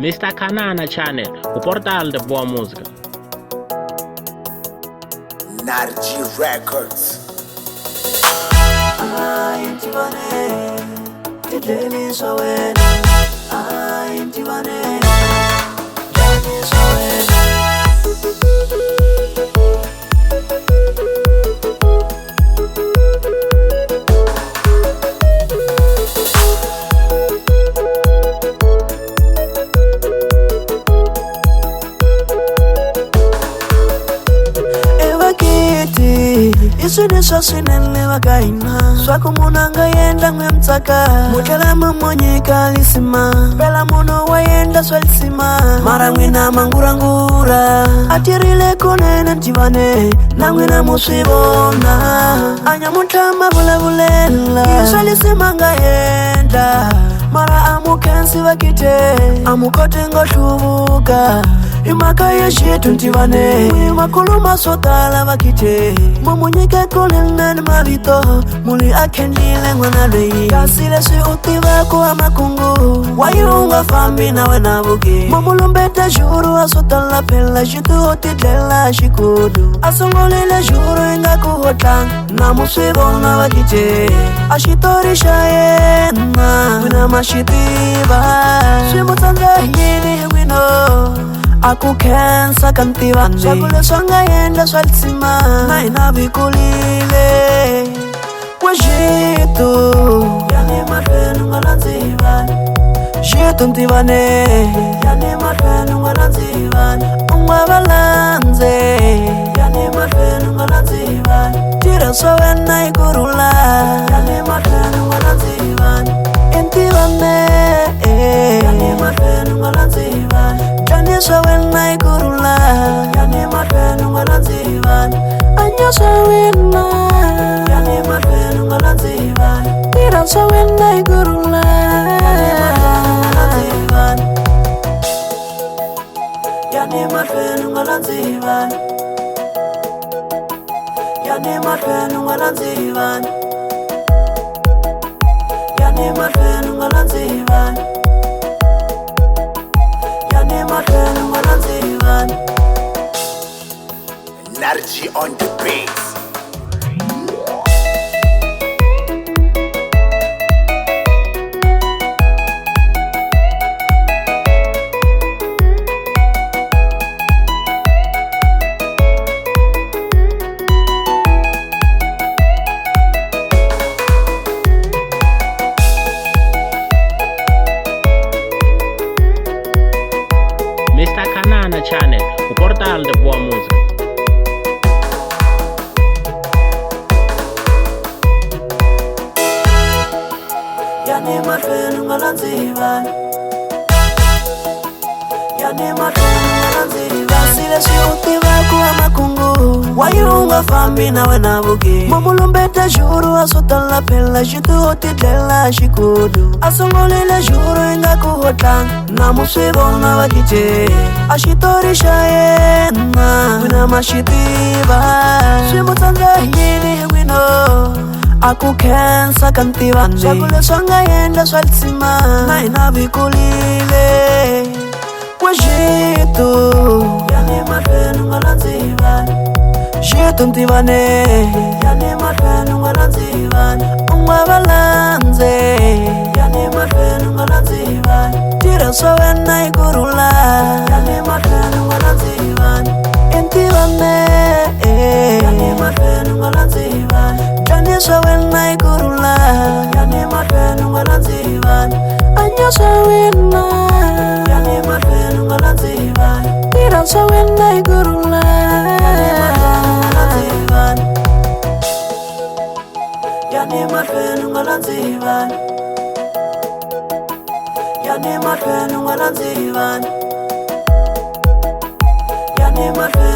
Mr. Kanana Channel, o portal de boa música. Narji Records. Isuni sosinele wakaina Swaku munanga yenda ngwemtaka Mutalama mwenye kalisima Bela muno wayenda swelsima Marangwina mangurangura Atirile konene njivane Nangwina musibona Anya mutama vule vulela Iswalisima nga yenda Mara amukensi wakite Amukote ngoshubuka Imaka yeshitu ntivane Mwimakuluma sotala wakite Mumunyike kulilnani mabito Muli akendile ngwanalei Kasile si utiva kuwa makungu Wayunga fambi na wenabugi Mumulumbete juru asotala pela Jitu otitela shikudu Asungolile juru inga kuhotang Na musibona wakite Ashitorisha yena Wina mashitiba Shimutanza hini wino Aku kensa kantivan Shakule songa yenda swalsima Na inabikulile Wajitu Yani matwenu ngalanzivani Jitu ntivane Yani matwenu ngalanzivani Ungwa balanze Yani matwenu ngalanzivani Tira sowena ikurula Yani matwenu ngalanzivani Intivane Yani matwenu ngalanzivani Anyasa wena ikurula Yani matwenu ngalanzivani Anyasa wena Yani matwenu ngalanzivani Tiransa wena ikurula Yani matwenu ngalanzivani Yani matwenu ngalanzivani Yani matwenu ngalanzivani Narji on the bass. Mr. Kanana Channel, o portal de boa música. Yani matwenu ngalanzivani Yani matwenu ngalanzivani Sile si utiva kuwa makungu Wayunga fambi na wenabugi Mumulumbete juru asotala pela Jitu otitela shikudu Asungolile juru inga kuhotang Na musibona wakite Ashitorisha yena Wina mashitiba Shimutanza hini wino Aku kensa kantivan Shakule songa yenda swalsima Na inabikulile Wajitu Yani matwenu ngalanzivani Jitu ntivane Yani matwenu ngalanzivani Ungwa balanze Yani matwenu ngalanzivani Tira sowena ikurula Yani matwenu ngalanzivani Intivane Yani matwenu ngalanzivani Anyasa wena ikurula Yani matwenu ngalanzivani Anyasa wena Yani matwenu ngalanzivani Tiransa wena ikurula Yani matwenu ngalanzivani Yani matwenu ngalanzivani Yani matwenu